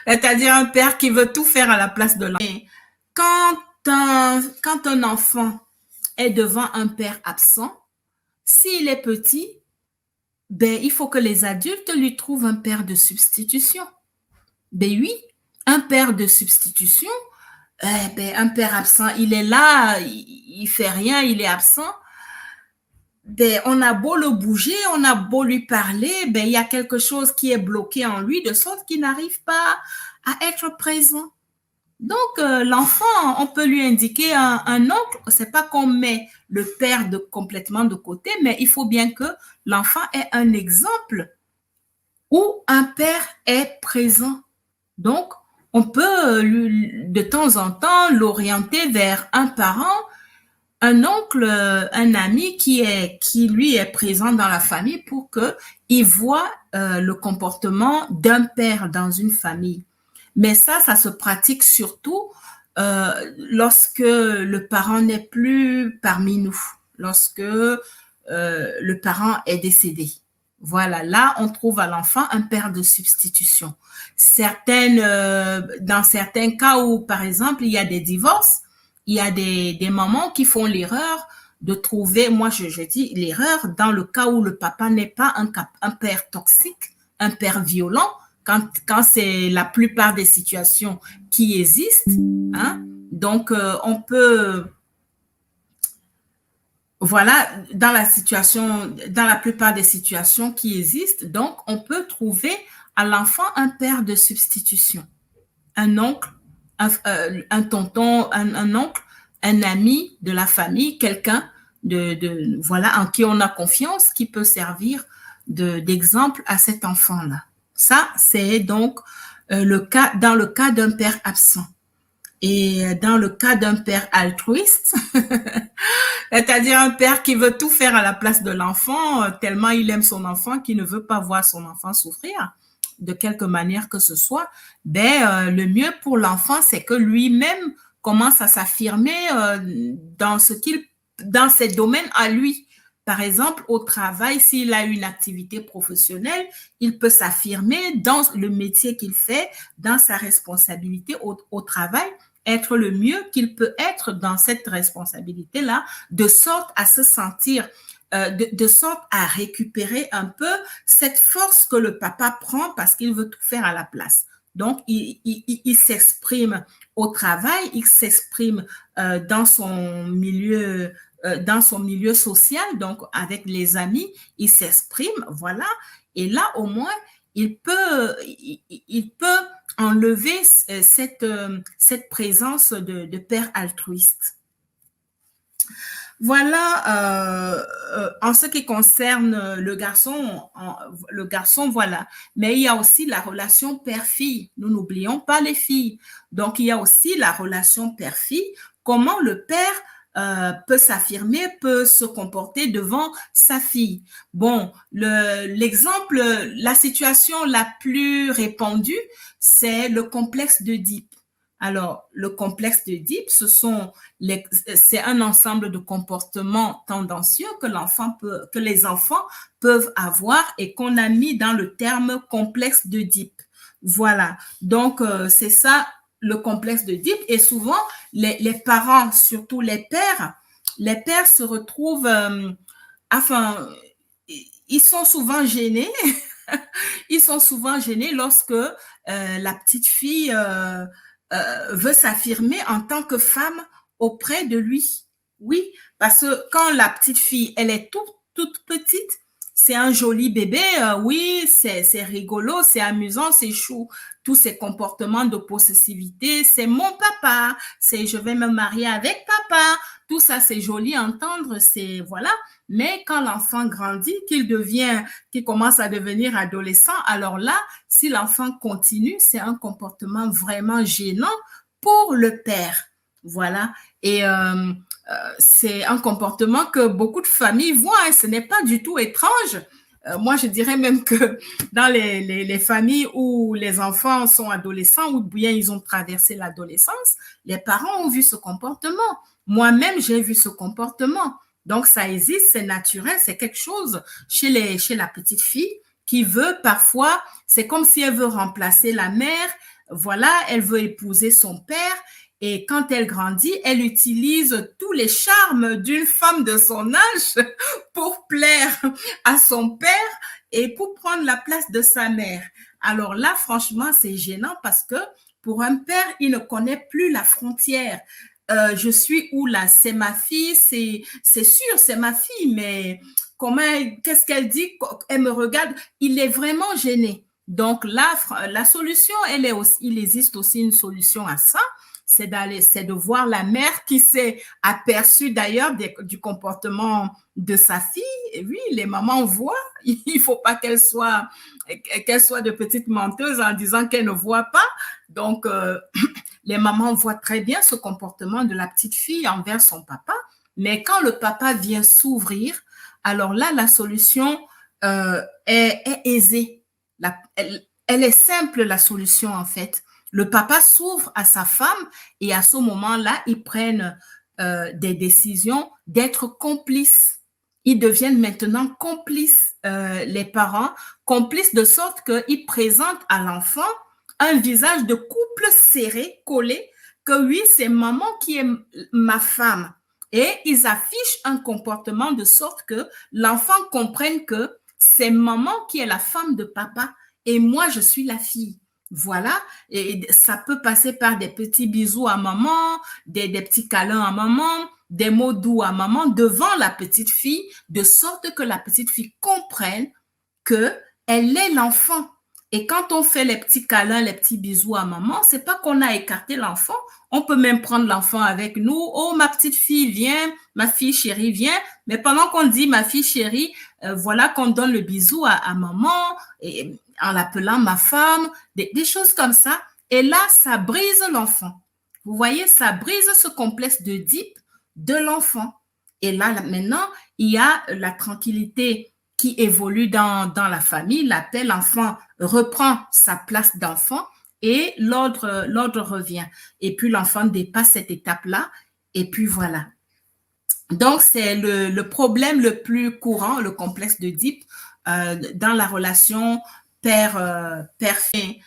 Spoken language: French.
C'est-à-dire un père qui veut tout faire à la place de l'enfant. Quand un enfant est devant un père absent, s'il est petit, ben, il faut que les adultes lui trouvent un père de substitution. Ben oui, un père de substitution, ben, un père absent, il est là, il fait rien, il est absent. Ben, on a beau le bouger, on a beau lui parler, ben, il y a quelque chose qui est bloqué en lui de sorte qu'il n'arrive pas à être présent. Donc, l'enfant, on peut lui indiquer un oncle. C'est pas qu'on met le père complètement de côté, mais il faut bien que l'enfant ait un exemple où un père est présent. Donc, on peut de temps en temps l'orienter vers un parent, un oncle, un ami qui lui est présent dans la famille pour que il voit le comportement d'un père dans une famille. Mais ça se pratique surtout lorsque le parent n'est plus parmi nous, lorsque le parent est décédé. Voilà, là, on trouve à l'enfant un père de substitution. Dans certains cas où, par exemple, il y a des divorces, il y a des mamans qui font l'erreur de trouver, moi je dis l'erreur dans le cas où le papa n'est pas un père toxique, un père violent, quand c'est la plupart des situations qui existent. Hein? Donc, on peut, voilà, dans la plupart des situations qui existent, donc on peut trouver à l'enfant un père de substitution, un oncle, un tonton, un oncle, un ami de la famille, quelqu'un voilà, en qui on a confiance, qui peut servir d'exemple à cet enfant-là. Ça, c'est donc dans le cas d'un père absent. Et dans le cas d'un père altruiste, c'est-à-dire un père qui veut tout faire à la place de l'enfant, tellement il aime son enfant qu'il ne veut pas voir son enfant souffrir de quelque manière que ce soit, ben, le mieux pour l'enfant, c'est que lui-même commence à s'affirmer dans ses domaines à lui. Par exemple, au travail, s'il a une activité professionnelle, il peut s'affirmer dans le métier qu'il fait, dans sa responsabilité au travail, être le mieux qu'il peut être dans cette responsabilité-là, de sorte à se sentir, de sorte à récupérer un peu cette force que le papa prend parce qu'il veut tout faire à la place. Donc, il s'exprime au travail, il s'exprime dans son milieu social, donc avec les amis, il s'exprime, voilà. Et là, au moins, il peut enlever cette présence de père altruiste. Voilà, en ce qui concerne le garçon, voilà. Mais il y a aussi la relation père-fille. Nous n'oublions pas les filles. Donc, il y a aussi la relation père-fille. Comment le père peut s'affirmer, peut se comporter devant sa fille. Bon, l'exemple, la situation la plus répandue, c'est le complexe d'Oedipe. Alors, le complexe d'Oedipe, c'est un ensemble de comportements tendancieux que les enfants peuvent avoir et qu'on a mis dans le terme complexe d'Oedipe. Voilà. Donc, c'est ça le complexe d'Oedipe. Et souvent, les parents, surtout les pères se retrouvent, ils sont souvent gênés. Ils sont souvent gênés lorsque la petite fille veut s'affirmer en tant que femme auprès de lui. Oui, parce que quand la petite fille, elle est toute petite, c'est un joli bébé, oui, c'est rigolo, c'est amusant, c'est chou. Tous ces comportements de possessivité, c'est mon papa, c'est je vais me marier avec papa. Tout ça, c'est joli à entendre, c'est voilà. Mais quand l'enfant grandit, qu'il commence à devenir adolescent, alors là, si l'enfant continue, c'est un comportement vraiment gênant pour le père. Voilà. Et c'est un comportement que beaucoup de familles voient. Ce n'est pas du tout étrange. Moi, je dirais même que dans les familles où les enfants sont adolescents ou bien ils ont traversé l'adolescence, les parents ont vu ce comportement. Moi-même, j'ai vu ce comportement. Donc, ça existe, c'est naturel, c'est quelque chose chez la petite fille qui veut parfois, c'est comme si elle veut remplacer la mère. Voilà, elle veut épouser son père. Et quand elle grandit, elle utilise tous les charmes d'une femme de son âge pour plaire à son père et pour prendre la place de sa mère. Alors là, franchement, c'est gênant parce que pour un père, il ne connaît plus la frontière. Je suis où là? C'est ma fille, c'est sûr, c'est ma fille, mais comment, qu'est-ce qu'elle dit? Elle me regarde. Il est vraiment gêné. Donc là, la solution, il existe aussi une solution à ça. C'est de voir la mère qui s'est aperçue d'ailleurs du comportement de sa fille. Et oui, les mamans voient. Il faut pas qu'elle soit de petites menteuses en disant qu'elle ne voit pas. Donc, les mamans voient très bien ce comportement de la petite fille envers son papa. Mais quand le papa vient s'ouvrir, alors là, la solution est aisée. Elle est simple, la solution, en fait. Le papa s'ouvre à sa femme et à ce moment-là, ils prennent des décisions d'être complices. Ils deviennent maintenant complices, les parents, complices de sorte qu'ils présentent à l'enfant un visage de couple serré, collé, que oui, c'est maman qui est ma femme. Et ils affichent un comportement de sorte que l'enfant comprenne que c'est maman qui est la femme de papa et moi, je suis la fille. Voilà, et ça peut passer par des petits bisous à maman, des petits câlins à maman, des mots doux à maman devant la petite fille, de sorte que la petite fille comprenne que elle est l'enfant. Et quand on fait les petits câlins, les petits bisous à maman, c'est pas qu'on a écarté l'enfant. On peut même prendre l'enfant avec nous. Oh, ma petite fille, viens. Ma fille chérie, viens. Mais pendant qu'on dit ma fille chérie, voilà qu'on donne le bisou à maman et en l'appelant ma femme, des choses comme ça. Et là, ça brise l'enfant. Vous voyez, ça brise ce complexe d'Oedipe de l'enfant. Et là, maintenant, il y a la tranquillité qui évolue dans la famille. La paix, l'enfant reprend sa place d'enfant et l'ordre revient. Et puis, l'enfant dépasse cette étape-là. Et puis, voilà. Donc, c'est le problème le plus courant, le complexe d'Oedipe, dans la relation père-fille.